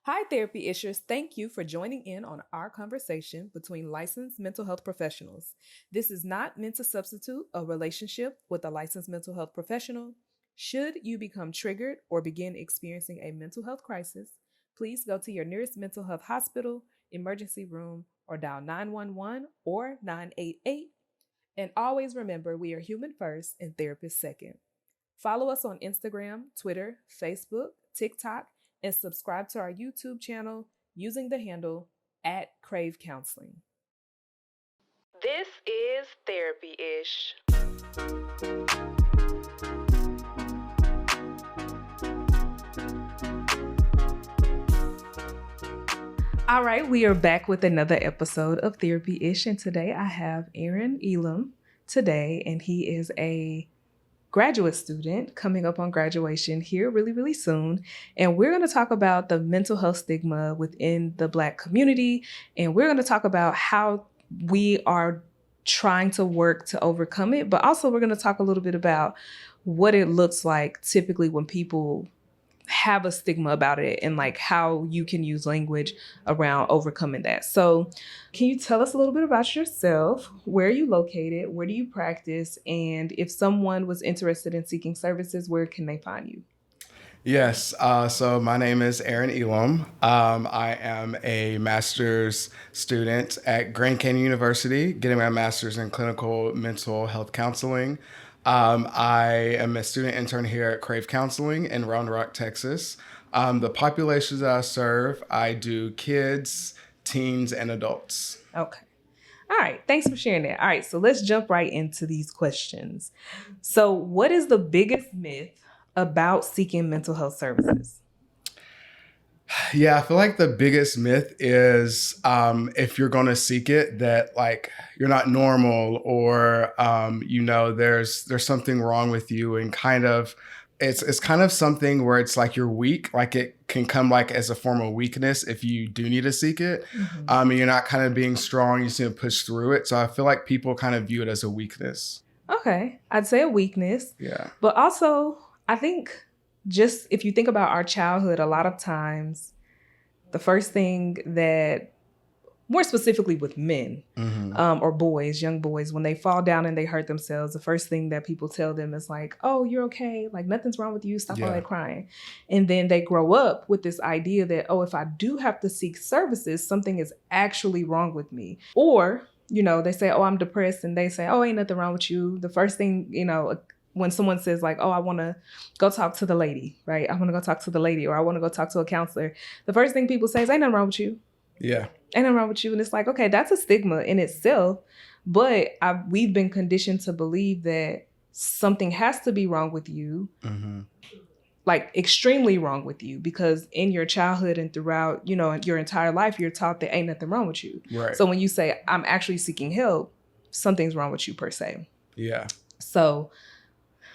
Hi, therapy issuers. Thank you for joining in on our conversation between licensed mental health professionals. This is not meant to substitute a relationship with a licensed mental health professional. Should you become triggered or begin experiencing a mental health crisis, please go to your nearest mental health hospital, emergency room, or dial 911 or 988. And always remember, we are human first and therapist second. Follow us on Instagram, Twitter, Facebook, TikTok, and subscribe to our YouTube channel using the handle at Crave Counseling. This is Therapy Ish. All right, we are back with another episode of Therapy Ish, and today I have Aaron Elam today, and he is a graduate student coming up on graduation here really soon. And we're going to talk about the mental health stigma within the Black community. And we're going to talk about how we are trying to work to overcome it. But also we're going to talk a little bit about what it looks like typically when people have a stigma about it and like how you can use language around overcoming that. So can you tell us a little bit about yourself? Where are you located? Where do you practice? And if someone was interested in seeking services, where can they find you? Yes. So my name is Aaron Elam. I am a master's student at Grand Canyon University, getting my master's in clinical mental health counseling. I am a student intern here at Crave Counseling in Round Rock, Texas. The populations that I serve, I do kids, teens, and adults. Okay. All right. Thanks for sharing that. All right. So let's jump right into these questions. So what is the biggest myth about seeking mental health services? Yeah, I feel like the biggest myth is if you're going to seek it, that like you're not normal or there's something wrong with you, and kind of it's kind of something where it's like you're weak, like it can come like as a form of weakness if you do need to seek it. And you're not kind of being strong, you just need to push through it. So I feel like people kind of view it as a weakness. Okay, I'd say a weakness. Yeah. But also, I think just if you think about our childhood, a lot of times the first thing that, more specifically with men or boys, young boys, when they fall down and they hurt themselves, the first thing that people tell them is like, oh, you're okay. Like nothing's wrong with you. Stop all that crying. And then they grow up with this idea that, oh, if I do have to seek services, something is actually wrong with me. Or, they say, oh, I'm depressed. And they say, oh, ain't nothing wrong with you. The first thing, when someone says like, oh, I want to go talk to the lady, right? I want to go talk to the lady, or I want to go talk to a counselor. The first thing people say is, ain't nothing wrong with you. Yeah. Ain't nothing wrong with you. And it's like, okay, that's a stigma in itself. But we've been conditioned to believe that something has to be wrong with you, like extremely wrong with you, because in your childhood and throughout, your entire life, you're taught that ain't nothing wrong with you. Right. So when you say, I'm actually seeking help, something's wrong with you per se. Yeah. So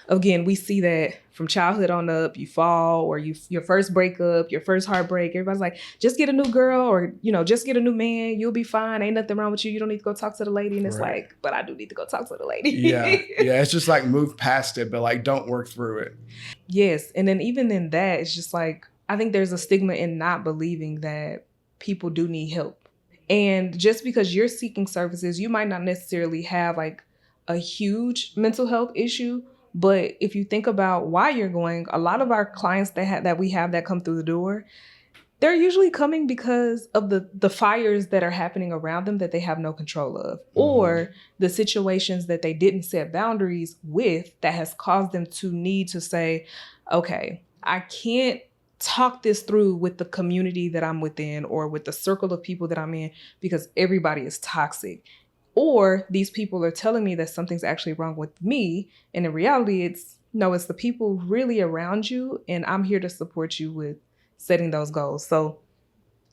again, we see that from childhood on up, you fall or your first breakup, your first heartbreak, everybody's like, just get a new girl or, just get a new man. You'll be fine. Ain't nothing wrong with you. You don't need to go talk to the lady. And it's like, but I do need to go talk to the lady. Yeah. It's just like move past it, but like don't work through it. Yes. And then even in that, it's just like, I think there's a stigma in not believing that people do need help. And just because you're seeking services, you might not necessarily have like a huge mental health issue. But if you think about why you're going, a lot of our clients that we have that come through the door, they're usually coming because of the fires that are happening around them that they have no control of, or the situations that they didn't set boundaries with that has caused them to need to say, okay, I can't talk this through with the community that I'm within or with the circle of people that I'm in because everybody is toxic. Or these people are telling me that something's actually wrong with me. And in reality, it's the people really around you. And I'm here to support you with setting those goals. So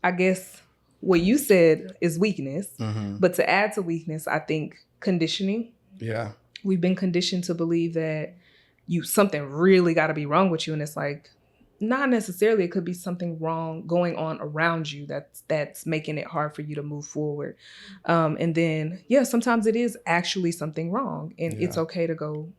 I guess what you said is weakness. But to add to weakness, I think conditioning. Yeah. We've been conditioned to believe that something really got to be wrong with you. And it's like, not necessarily. It could be something wrong going on around you that's making it hard for you to move forward. And then, sometimes it is actually something wrong, and it's okay to go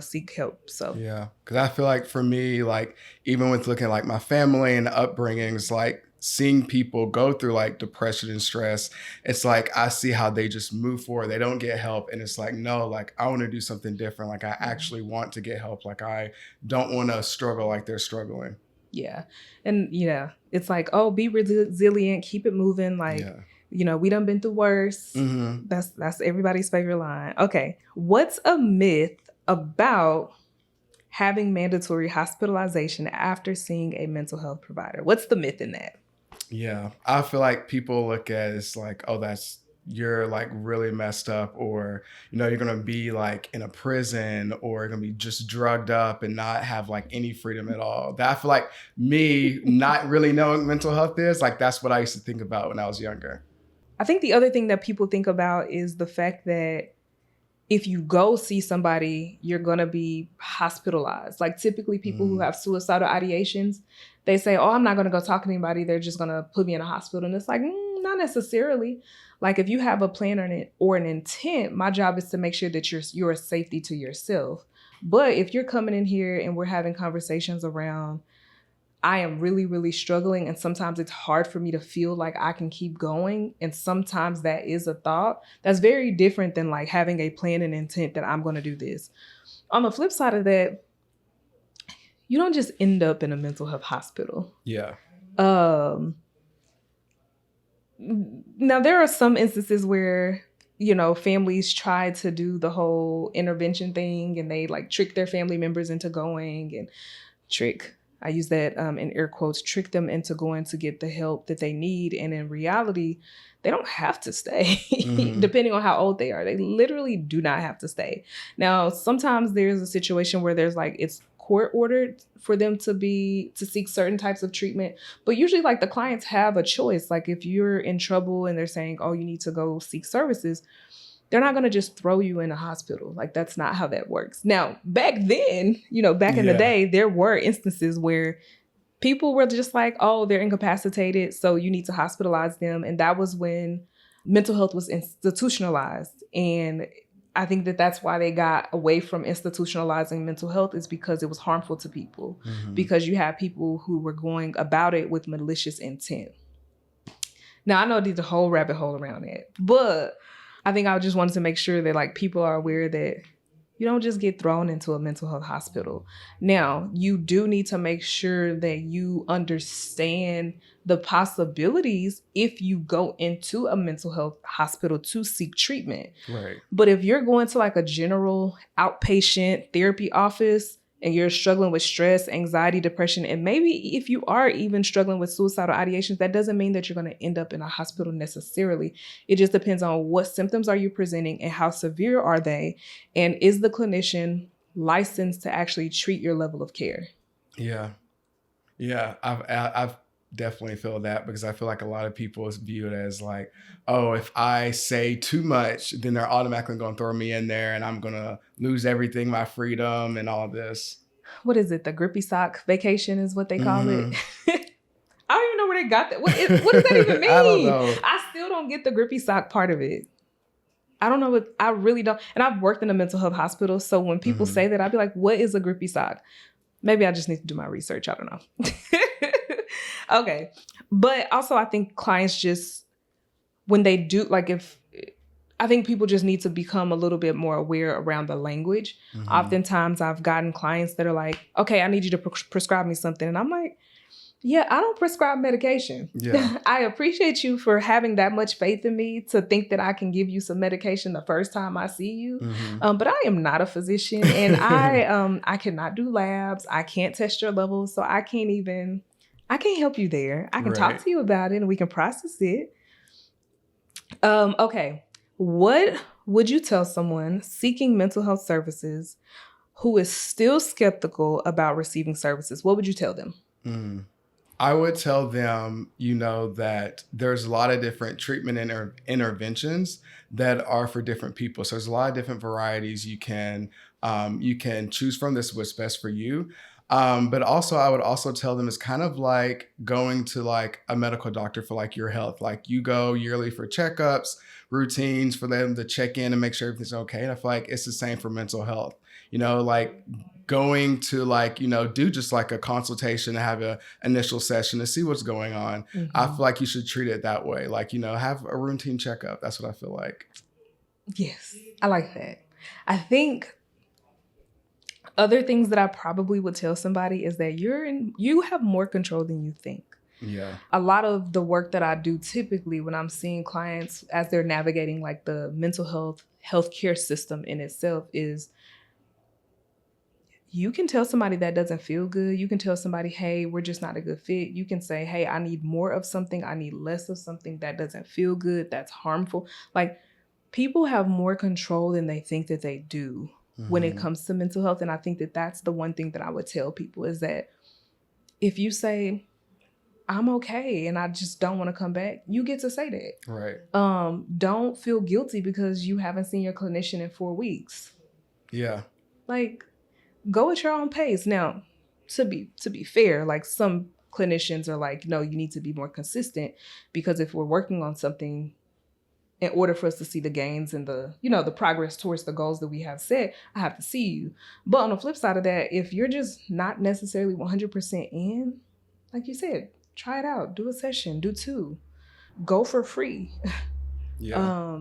seek help. So yeah, because I feel like for me, like even with looking at like my family and upbringings, like seeing people go through like depression and stress, it's like I see how they just move forward. They don't get help. And it's like, no, like I want to do something different. Like I actually want to get help. Like I don't want to struggle like they're struggling. Yeah. And yeah, it's like, oh, be resilient, keep it moving. Like, Yeah. We done been through worse. Mm-hmm. That's everybody's favorite line. Okay. What's a myth about having mandatory hospitalization after seeing a mental health provider? What's the myth in that? Yeah. I feel like people look at it as like, oh, you're like really messed up, or, you're going to be like in a prison, or you're going to be just drugged up and not have like any freedom at all. That I feel like me not really knowing what mental health is, like that's what I used to think about when I was younger. I think the other thing that people think about is the fact that if you go see somebody, you're going to be hospitalized. Like typically people who have suicidal ideations, they say, oh, I'm not going to go talk to anybody. They're just going to put me in a hospital. And it's like, not necessarily. Like if you have a plan or an intent, my job is to make sure that you're a safety to yourself. But if you're coming in here and we're having conversations around, I am really, really struggling, and sometimes it's hard for me to feel like I can keep going, and sometimes that is a thought, that's very different than like having a plan and intent that I'm going to do this. On the flip side of that, you don't just end up in a mental health hospital. Yeah. Now, there are some instances where, families try to do the whole intervention thing and they like trick their family members into going and I use that in air quotes, trick them into going to get the help that they need. And in reality, they don't have to stay, depending on how old they are. They literally do not have to stay. Now, sometimes there's a situation where there's like, it's court ordered for them to seek certain types of treatment. But usually like the clients have a choice. Like if you're in trouble and they're saying, oh, you need to go seek services, they're not going to just throw you in a hospital. Like that's not how that works. Now, back then, back in the day, there were instances where people were just like, oh, they're incapacitated, so you need to hospitalize them. And that was when mental health was institutionalized. And I think that that's why they got away from institutionalizing mental health, is because it was harmful to people, because you have people who were going about it with malicious intent. Now, I know there's a whole rabbit hole around it, but I think I just wanted to make sure that like people are aware that you don't just get thrown into a mental health hospital. Now, you do need to make sure that you understand the possibilities if you go into a mental health hospital to seek treatment. Right. But if you're going to like a general outpatient therapy office and you're struggling with stress, anxiety, depression, and maybe if you are even struggling with suicidal ideations, that doesn't mean that you're going to end up in a hospital necessarily. It just depends on what symptoms are you presenting and how severe are they, and is the clinician licensed to actually treat your level of care? Yeah. I've definitely feel that, because I feel like a lot of people view it as like, oh, if I say too much, then they're automatically going to throw me in there and I'm going to lose everything, my freedom and all this. What is it? The grippy sock vacation is what they call it. I don't even know where they got that. What does that even mean? I don't know. I still don't get the grippy sock part of it. I don't know I really don't. And I've worked in a mental health hospital. So when people say that, I'd be like, what is a grippy sock? Maybe I just need to do my research. I don't know. Okay. But also I think clients just, when they do, like I think people just need to become a little bit more aware around the language. Oftentimes I've gotten clients that are like, okay, I need you to prescribe me something. And I'm like, yeah, I don't prescribe medication. Yeah. I appreciate you for having that much faith in me to think that I can give you some medication the first time I see you. But I am not a physician, and I cannot do labs. I can't test your levels. So I can't help you there. I can talk to you about it and we can process it. Okay. What would you tell someone seeking mental health services who is still skeptical about receiving services? What would you tell them? I would tell them, that there's a lot of different treatment interventions that are for different people. So there's a lot of different varieties you can choose from. This is what's best for you. But also, I would also tell them it's kind of like going to like a medical doctor for like your health. Like you go yearly for checkups, routines for them to check in and make sure everything's okay. And I feel like it's the same for mental health. like going to like, do just like a consultation and have a initial session to see what's going on. I feel like you should treat it that way. Like, have a routine checkup. That's what I feel like. Yes, I like that. I think other things that I probably would tell somebody is that you have more control than you think. Yeah. A lot of the work that I do typically when I'm seeing clients as they're navigating like the mental healthcare system in itself is you can tell somebody that doesn't feel good. You can tell somebody, hey, we're just not a good fit. You can say, hey, I need more of something. I need less of something that doesn't feel good. That's harmful. Like people have more control than they think that they do when it comes to mental health. And I think that that's the one thing that I would tell people is that if you say, I'm okay and I just don't want to come back, you get to say that. Right. Don't feel guilty because you haven't seen your clinician in 4 weeks. Yeah. Like, go at your own pace. Now, to be fair, like some clinicians are like, no, you need to be more consistent because if we're working on something, in order for us to see the gains and the progress towards the goals that we have set, I have to see you. But on the flip side of that, if you're just not necessarily 100% in, like you said, try it out, do a session, do 2, go for free. Yeah.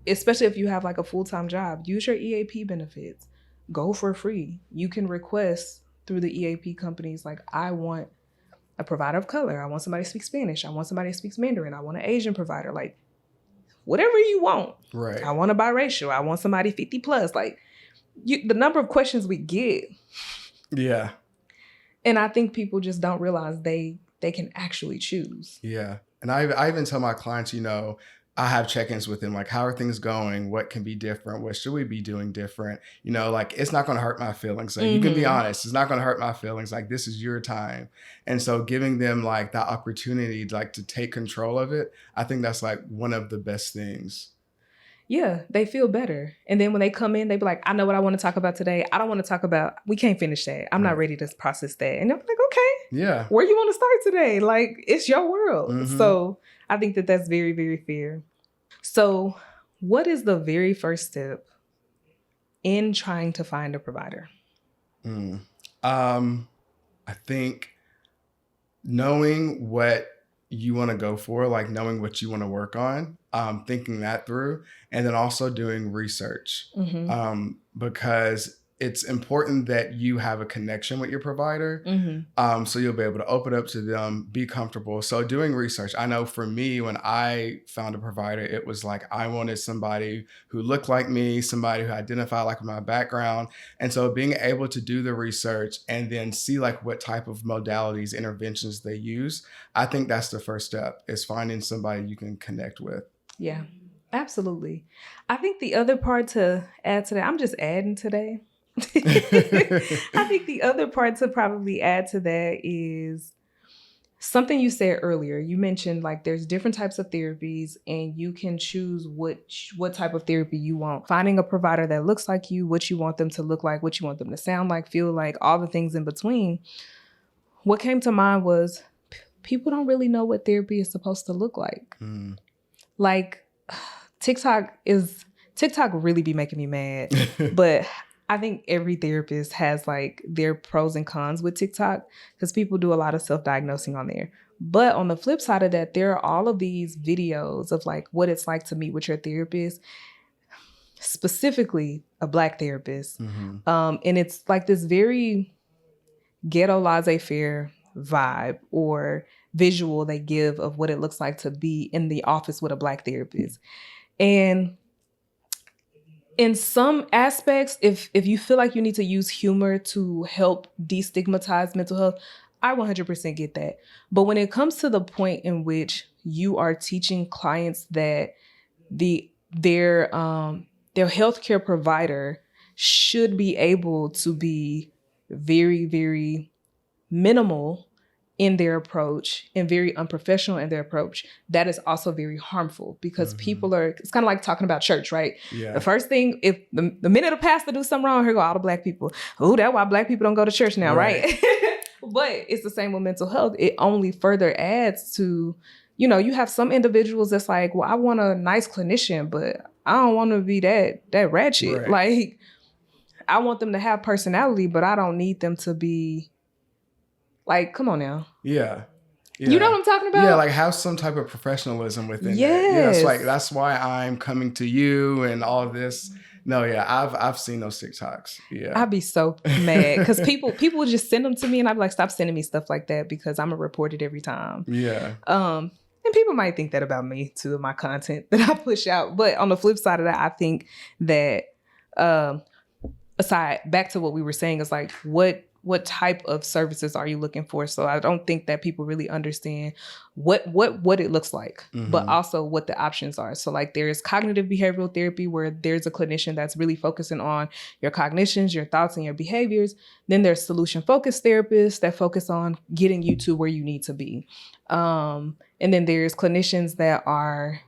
Especially if you have like a full-time job, use your EAP benefits. Go for free. You can request through the EAP companies, like, I want a provider of color. I want somebody to speak Spanish. I want somebody who speaks Mandarin. I want an Asian provider. Like, whatever you want. Right. I want a biracial. I want somebody 50 plus. Like, the number of questions we get. Yeah. And I think people just don't realize they can actually choose. Yeah. And I even tell my clients, I have check-ins with them, like, how are things going? What can be different? What should we be doing different? Like, it's not going to hurt my feelings. Like, you can be honest. It's not going to hurt my feelings. Like, this is your time. And so giving them like that opportunity to take control of it, I think that's like one of the best things. Yeah, they feel better. And then when they come in, they be like, I know what I want to talk about today. I don't want to talk about, we can't finish that. I'm not ready to process that. And they're like, okay, yeah, where you want to start today? Like, it's your world. So I think that that's very, very fair. So what is the very first step in trying to find a provider? I think knowing what you want to go for, like knowing what you want to work on, thinking that through, and then also doing research, because it's important that you have a connection with your provider. So you'll be able to open up to them, be comfortable. So doing research, I know for me, when I found a provider, it was like, I wanted somebody who looked like me, somebody who identified like my background. And so being able to do the research and then see like what type of modalities, interventions they use, I think that's the first step, is finding somebody you can connect with. Yeah, absolutely. I think the other part to add to that, I'm just adding today. I think the other part to probably add to that is something you said earlier. You mentioned like there's different types of therapies and you can choose what type of therapy you want. Finding a provider that looks like you, what you want them to look like, what you want them to sound like, feel like, all the things in between. What came to mind was people don't really know what therapy is supposed to look like. Like TikTok really be making me mad, but I think every therapist has like their pros and cons with TikTok because people do a lot of self-diagnosing on there. But on the flip side of that, there are all of these videos of like what it's like to meet with your therapist, specifically a Black therapist. And it's like this very ghetto laissez-faire vibe or visual they give of what it looks like to be in the office with a Black therapist. And in some aspects, if you feel like you need to use humor to help destigmatize mental health, I 100% get that. But when it comes to the point in which you are teaching clients that their healthcare provider should be able to be very, very minimal in their approach and very unprofessional in their approach, that is also very harmful because people are, it's kind of like talking about church, right? Yeah. The first thing, if the minute a pastor do something wrong, here go all the Black people. Oh, that's why Black people don't go to church now, right? But it's the same with mental health. It only further adds to, you have some individuals that's like, well, I want a nice clinician, but I don't want to be that ratchet. Right. Like, I want them to have personality, but I don't need them to be like, come on now. Yeah. You know what I'm talking about? Yeah, like have some type of professionalism within it. Yes. Like that's why I'm coming to you and all of this. No, yeah, I've seen those TikToks. Yeah, I'd be so mad because people would just send them to me, and I'd be like, stop sending me stuff like that because I'm gonna report it every time. Yeah. And people might think that about me too, my content that I push out. But on the flip side of that, I think that back to what we were saying is like what type of services are you looking for? So I don't think that people really understand what it looks like, but also what the options are. So like there's cognitive behavioral therapy where there's a clinician that's really focusing on your cognitions, your thoughts, and your behaviors. Then there's solution focused therapists that focus on getting you to where you need to be. And then there's clinicians that are,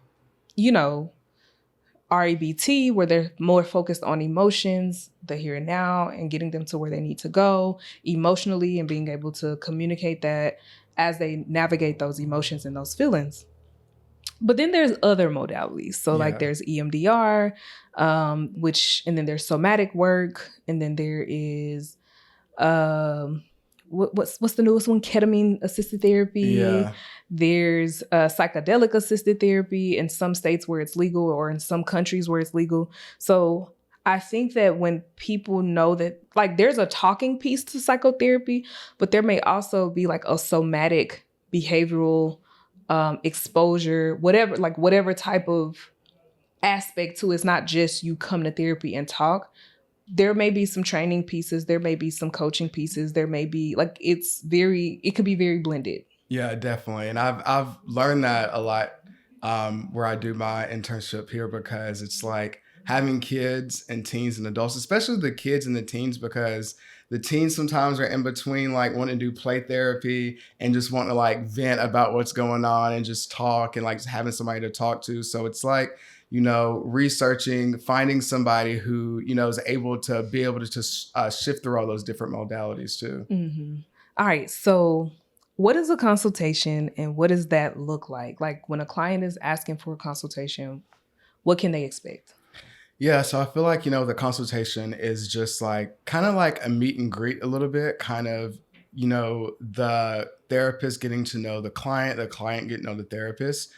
REBT, where they're more focused on emotions, the here and now, and getting them to where they need to go emotionally and being able to communicate that as they navigate those emotions and those feelings. But then there's other modalities. So like there's EMDR, and then there's somatic work, and then there is what's the newest one? Ketamine assisted therapy. Yeah. There's psychedelic assisted therapy in some states where it's legal or in some countries where it's legal. So I think that when people know that, like, there's a talking piece to psychotherapy, but there may also be like a somatic behavioral exposure, whatever type of aspect to it. It's not just you come to therapy and talk. There may be some training pieces. There may be some coaching pieces. There may be it could be very blended. Yeah, definitely. And I've learned that a lot where I do my internship here, because it's like having kids and teens and adults, especially the kids and the teens, because the teens sometimes are in between like wanting to do play therapy and just want to like vent about what's going on and just talk and like just having somebody to talk to. So it's like, researching, finding somebody who, is able to shift through all those different modalities too. Mm-hmm. All right. So what is a consultation and what does that look like? Like when a client is asking for a consultation, what can they expect? Yeah, so I feel like, the consultation is just like kind of like a meet and greet a little bit, kind of, the therapist getting to know the client getting to know the therapist.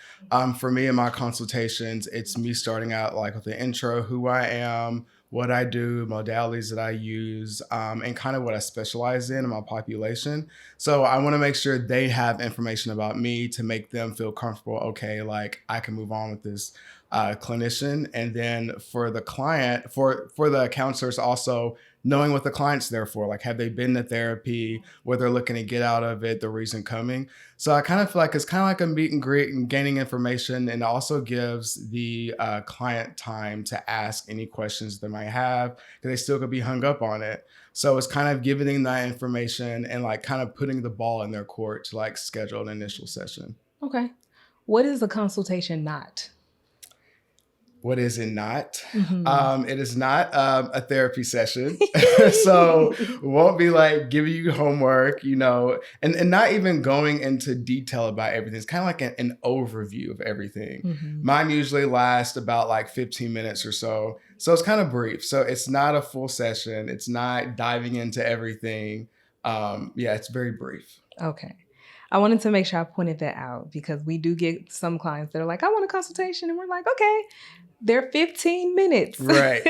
For me in my consultations, it's me starting out like with the intro, who I am, what I do, modalities that I use, and kind of what I specialize in my population. So I want to make sure they have information about me to make them feel comfortable. Okay, like I can move on with this clinician. And then for the client, for the counselors also knowing what the client's there for, like have they been to therapy, what they're looking to get out of it, the reason coming. So I kind of feel like it's kind of like a meet and greet and gaining information, and also gives the client time to ask any questions they might have, because they still could be hung up on it. So it's kind of giving them that information and like kind of putting the ball in their court to like schedule an initial session. Okay. What is a consultation not? What is it not? Mm-hmm. It is not a therapy session. So it won't be like giving you homework, and not even going into detail about everything. It's kind of like an overview of everything. Mm-hmm. Mine usually lasts about like 15 minutes or so. So it's kind of brief. So it's not a full session. It's not diving into everything. It's very brief. Okay. I wanted to make sure I pointed that out, because we do get some clients that are like, I want a consultation. And we're like, okay, they're 15 minutes. Right.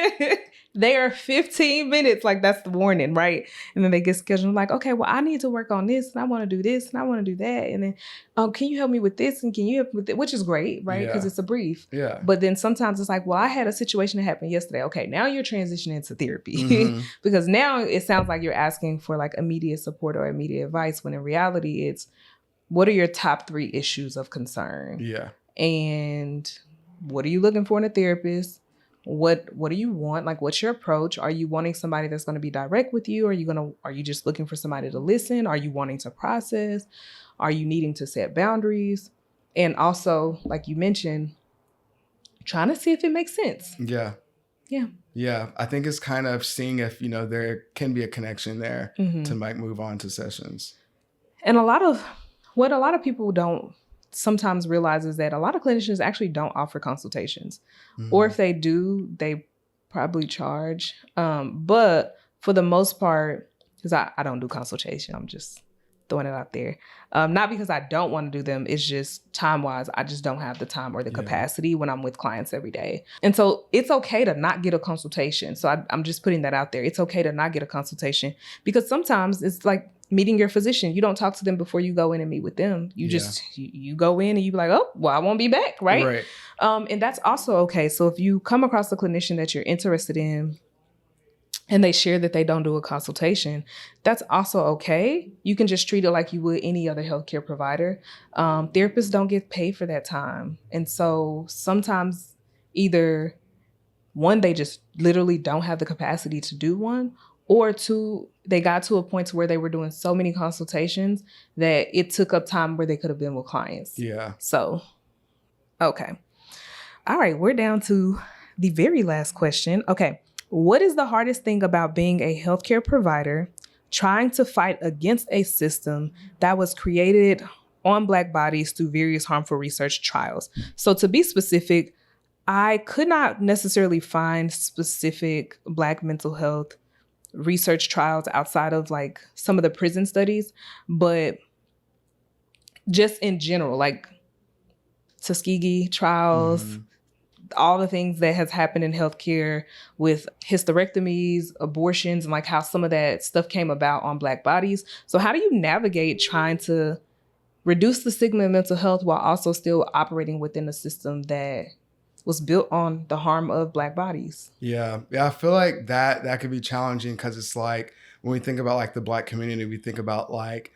They are 15 minutes. Like that's the warning, right? And then they get scheduled like, okay, well, I need to work on this and I want to do this and I want to do that. And then, can you help me with this? And can you help me with that? Which is great, right? Because it's a brief. Yeah. But then sometimes it's like, well, I had a situation that happened yesterday. Okay, now you're transitioning to therapy because now it sounds like you're asking for like immediate support or immediate advice, when in reality it's, what are your top 3 issues of concern? Yeah. And what are you looking for in a therapist? What do you want? Like, what's your approach? Are you wanting somebody that's going to be direct with you? Are you just looking for somebody to listen? Are you wanting to process? Are you needing to set boundaries? And also, like you mentioned, trying to see if it makes sense. Yeah. Yeah. Yeah. I think it's kind of seeing if, there can be a connection there to like move on to sessions. And what a lot of people don't sometimes realize is that a lot of clinicians actually don't offer consultations. Or if they do, they probably charge. But for the most part, because I don't do consultation, I'm just throwing it out there. Not because I don't want to do them. It's just time-wise, I just don't have the time or the capacity when I'm with clients every day. And so it's okay to not get a consultation. So I'm just putting that out there. It's okay to not get a consultation because sometimes it's like meeting your physician. You don't talk to them before you go in and meet with them. You just, you go in and you be like, oh, well, I won't be back, right? And that's also okay. So if you come across a clinician that you're interested in, and they share that they don't do a consultation, that's also okay. You can just treat it like you would any other healthcare provider. Therapists don't get paid for that time. And so sometimes either one, they just literally don't have the capacity to do one, or two, they got to a point to where they were doing so many consultations that it took up time where they could have been with clients. Yeah. So, okay. All right, we're down to the very last question. Okay. What is the hardest thing about being a healthcare provider trying to fight against a system that was created on Black bodies through various harmful research trials? So to be specific, I could not necessarily find specific Black mental health research trials outside of like some of the prison studies, but just in general, like Tuskegee trials, all the things that has happened in healthcare with hysterectomies, abortions, and like how some of that stuff came about on Black bodies. So how do you navigate trying to reduce the stigma in mental health while also still operating within a system that was built on the harm of Black bodies? Yeah. I feel like that could be challenging because it's like when we think about like the Black community, we think about like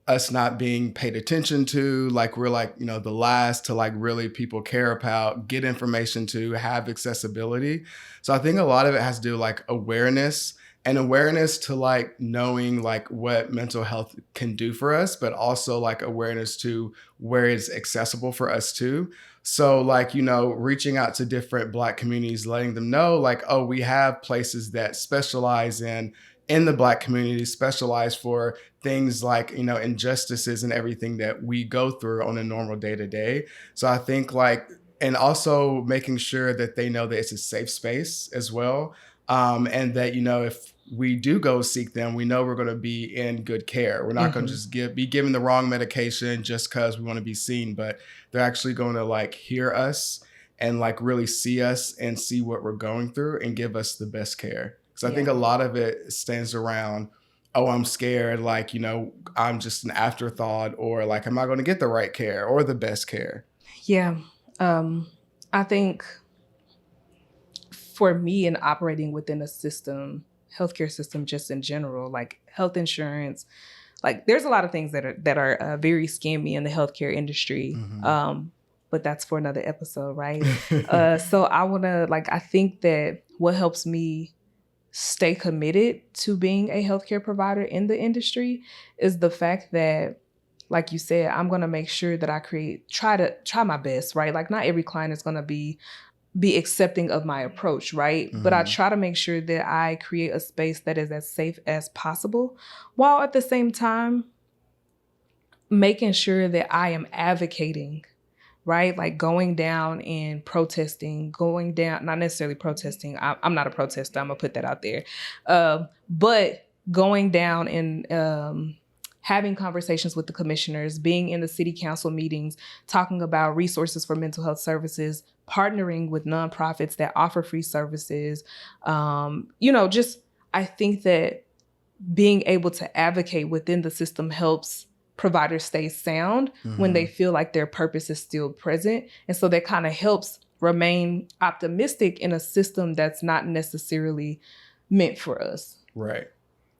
us not being paid attention to, like we're like, the last to like really people care about, get information to, have accessibility. So I think a lot of it has to do like awareness to like knowing like what mental health can do for us, but also like awareness to where it's accessible for us too. So like, reaching out to different Black communities, letting them know like, oh, we have places that specialize in the Black community, specialized for things like, injustices and everything that we go through on a normal day to day. So I think like, and also making sure that they know that it's a safe space as well. And that, if we do go seek them, we know we're going to be in good care. We're not going to just be given the wrong medication just because we want to be seen, but they're actually going to like hear us and like really see us and see what we're going through and give us the best care. Because I think a lot of it stands around, oh, I'm scared, like, I'm just an afterthought, or like, am I going to get the right care or the best care? Yeah. I think for me in operating within a system, healthcare system just in general, like health insurance, like there's a lot of things that are very scammy in the healthcare industry. But that's for another episode, right? So I think that what helps me stay committed to being a healthcare provider in the industry is the fact that, like you said, I'm going to make sure that I try my best, right? Like not every client is going to be accepting of my approach, right? But I try to make sure that I create a space that is as safe as possible, while at the same time making sure that I am advocating, right? Like going down and protesting, not necessarily protesting. I'm not a protester. I'm gonna put that out there. But going down and having conversations with the commissioners, being in the city council meetings, talking about resources for mental health services, partnering with nonprofits that offer free services. I think that being able to advocate within the system helps providers stay sound when they feel like their purpose is still present. And so that kind of helps remain optimistic in a system that's not necessarily meant for us. Right.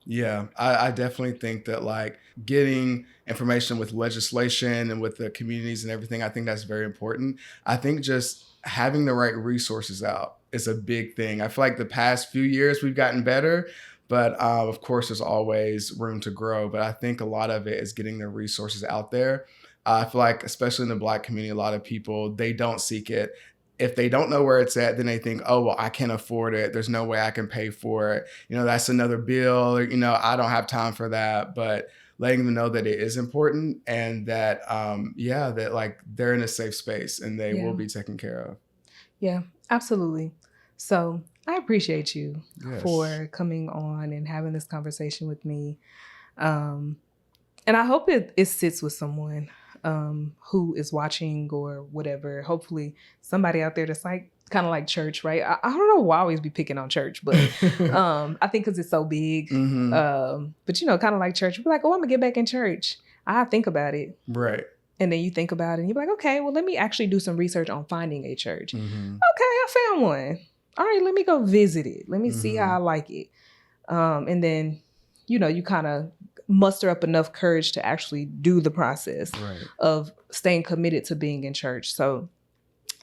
Yeah, I definitely think that like getting information with legislation and with the communities and everything, I think that's very important. I think just having the right resources out is a big thing. I feel like the past few years we've gotten better, but of course there's always room to grow. But I think a lot of it is getting the resources out there. I feel like, especially in the Black community, a lot of people, they don't seek it. If they don't know where it's at, then they think, oh, well, I can't afford it. There's no way I can pay for it. That's another bill. I don't have time for that. But letting them know that it is important and that, that like they're in a safe space and they will be taken care of. Yeah, absolutely. So I appreciate you Yes. for coming on and having this conversation with me. And I hope it sits with someone who is watching or whatever. Hopefully somebody out there that's like kind of like church, right? I don't know why I always be picking on church, but I think because it's so big. But, you know, kind of like church, you're like, oh, I'm going to get back in church. I think about it. Right. And then you think about it and you're like, okay, well, let me actually do some research on finding a church. Mm-hmm. Okay, I found one. All right, let me go visit it. Let me see how I like it. And then, you know, you kind of muster up enough courage to actually do the process of staying committed to being in church. So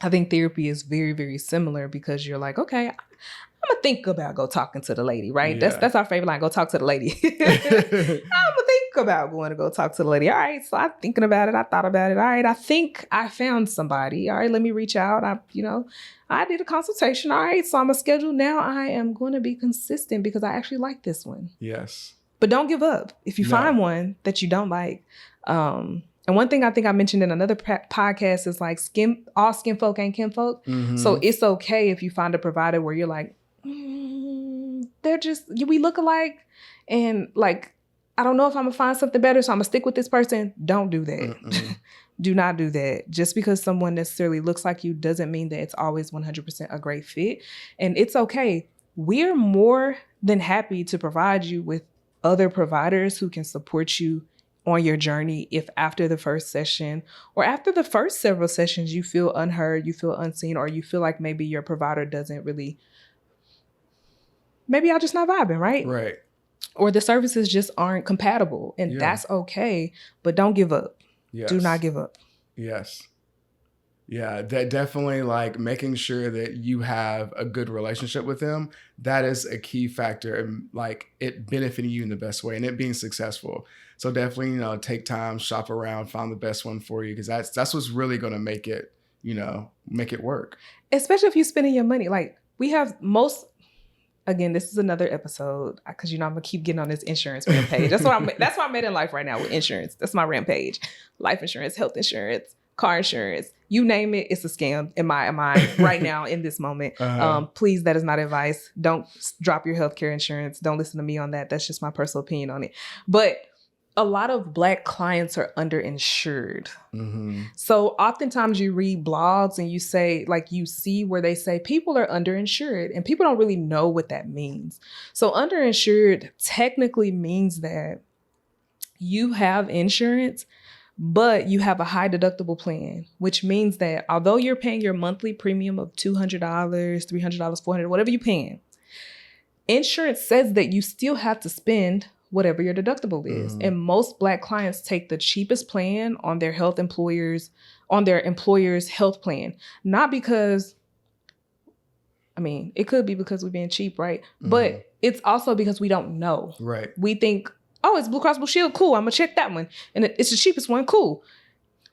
I think therapy is very, very similar because you're like, okay, I'm gonna think about go talking to the lady, right? Yeah. That's our favorite line. Go talk to the lady. I'm gonna think about going to go talk to the lady. All right, so I'm thinking about it. I thought about it. All right, I think I found somebody. All right, let me reach out. I did a consultation. All right, so I'm a schedule now. I am going to be consistent because I actually like this one. Yes. But don't give up. If you find one that you don't like. And one thing I think I mentioned in another podcast is like all skin folk ain't kin folk. Mm-hmm. So it's okay if you find a provider where you're like, we look alike. And like, I don't know if I'm gonna find something better, so I'm gonna stick with this person. Don't do that. Do not do that. Just because someone necessarily looks like you doesn't mean that it's always 100% a great fit. And it's okay. We're more than happy to provide you with other providers who can support you on your journey if after the first session or after the first several sessions you feel unheard, you feel unseen, or you feel like maybe your provider doesn't really, maybe y'all just not vibing, right? Right. Or the services just aren't compatible, and that's okay, but don't give up. Yes. Do not give up. Yes. Yeah, that definitely, like, making sure that you have a good relationship with them, that is a key factor in like it benefiting you in the best way and it being successful. So definitely, you know, take time, shop around, find the best one for you, because that's what's really going to make it, you know, make it work. Especially if you're spending your money. Like we have again, this is another episode because, you know, I'm going to keep getting on this insurance rampage. That's what I'm at in life right now with insurance. That's my rampage. Life insurance, health insurance, car insurance, you name it, it's a scam in my mind right now in this moment. Please, that is not advice. Don't drop your healthcare insurance. Don't listen to me on that. That's just my personal opinion on it. But a lot of Black clients are underinsured. Mm-hmm. So oftentimes you read blogs and you say, like, you see where they say people are underinsured and people don't really know what that means. So underinsured technically means that you have insurance, but you have a high deductible plan, which means that although you're paying your monthly premium of $200, $300, $400, whatever you're paying, insurance says that you still have to spend whatever your deductible is. Mm-hmm. And most Black clients take the cheapest plan on their employer's health plan. Not because, I mean, it could be because we're being cheap, right? Mm-hmm. But it's also because we don't know. Right. We think, oh, it's Blue Cross Blue Shield. Cool. I'm going to check that one. And it's the cheapest one. Cool.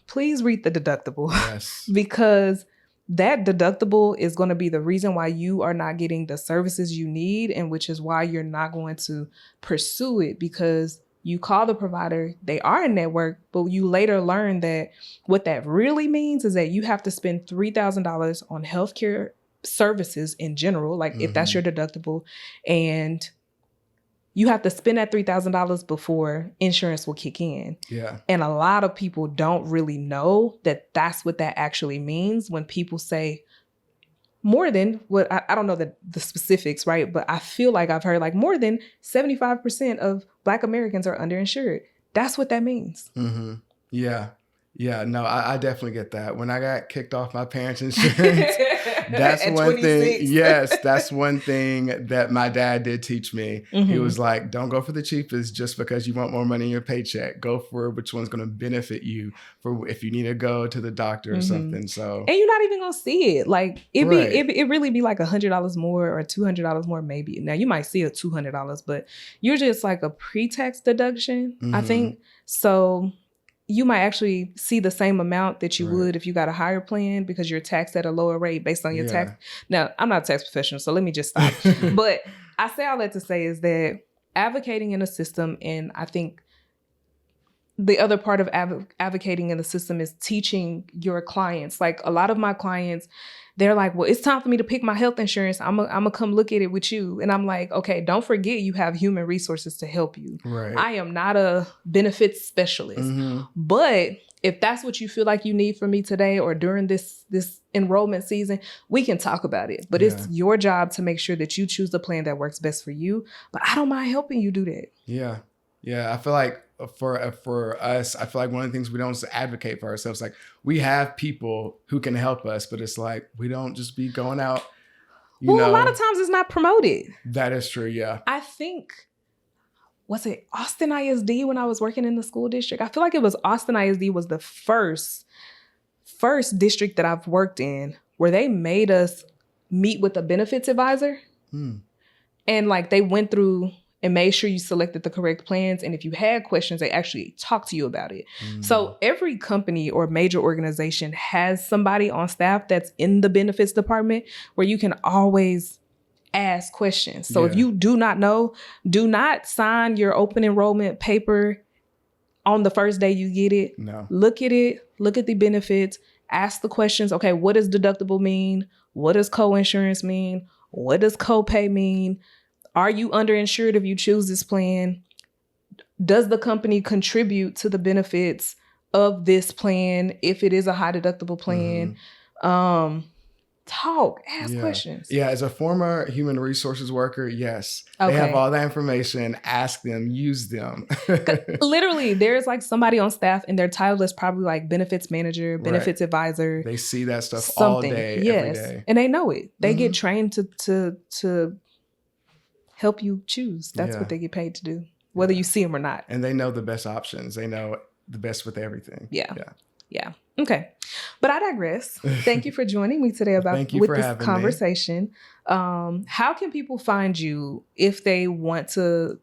Please read the deductible. Yes. Because that deductible is going to be the reason why you are not getting the services you need, and which is why you're not going to pursue it, because you call the provider, they are in network, but you later learn that what that really means is that you have to spend $3,000 on healthcare services in general, like if that's your deductible, and you have to spend that $3,000 before insurance will kick in. Yeah. And a lot of people don't really know that that's what that actually means when people say more than what, I don't know the specifics, right? But I feel like I've heard like more than 75% of Black Americans are underinsured. That's what that means. Mm-hmm. Yeah. Yeah, no, I definitely get that. When I got kicked off my parents' insurance, that's one 26. Thing. Yes, that's one thing that my dad did teach me. Mm-hmm. He was like, don't go for the cheapest just because you want more money in your paycheck. Go for which one's going to benefit you for if you need to go to the doctor or something. So, and you're not even going to see it. Like it really be like $100 more or $200 more maybe. Now you might see a $200, but usually it's like a pre-tax deduction, I think. So you might actually see the same amount that you would if you got a higher plan because you're taxed at a lower rate based on your tax. Now, I'm not a tax professional, so let me just stop. But I say all that to say is that advocating in a system, and I think the other part of advocating in the system is teaching your clients. Like a lot of my clients, they're like, well, it's time for me to pick my health insurance. I'm gonna come look at it with you. And I'm like, okay, don't forget you have human resources to help you. Right. I am not a benefits specialist, but if that's what you feel like you need from me today or during this enrollment season, we can talk about it. But it's your job to make sure that you choose the plan that works best for you. But I don't mind helping you do that. Yeah. Yeah. I feel like for us, I feel like one of the things we don't is advocate for ourselves. Like we have people who can help us, but it's like we don't just be going out. You know, a lot of times it's not promoted. That is true. Yeah. I think, was it Austin ISD when I was working in the school district? I feel like it was Austin ISD was the first district that I've worked in where they made us meet with a benefits advisor. And like they went through and made sure you selected the correct plans. And if you had questions, they actually talked to you about it. So every company or major organization has somebody on staff that's in the benefits department where you can always ask questions. So if you do not know, do not sign your open enrollment paper on the first day you get it. No. Look at it, look at the benefits, ask the questions. Okay, what does deductible mean? What does co-insurance mean? What does copay mean? Are you underinsured if you choose this plan? Does the company contribute to the benefits of this plan if it is a high deductible plan? Ask questions. Yeah, as a former human resources worker, yes. Okay. They have all that information. Ask them, use them. Literally, there's like somebody on staff and their title is probably like benefits manager, benefits advisor. They see that stuff all day, every day. And they know it. They get trained to help you choose. That's what they get paid to do, whether you see them or not. And they know the best options. They know the best with everything. Yeah. Okay. But I digress. Thank you for joining me today with this conversation. How can people find you if they want to,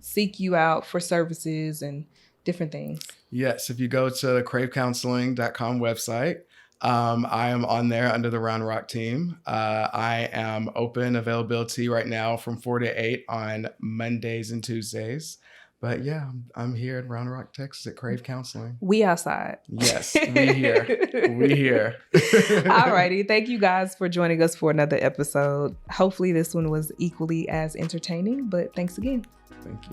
seek you out for services and different things? Yes. If you go to the cravecounseling.com website, I am on there under the Round Rock team. I am open availability right now from 4 to 8 on Mondays and Tuesdays. But yeah, I'm here in Round Rock, Texas at Crave Counseling. We outside. Yes, we here. We here. All righty. Thank you guys for joining us for another episode. Hopefully this one was equally as entertaining, but thanks again. Thank you.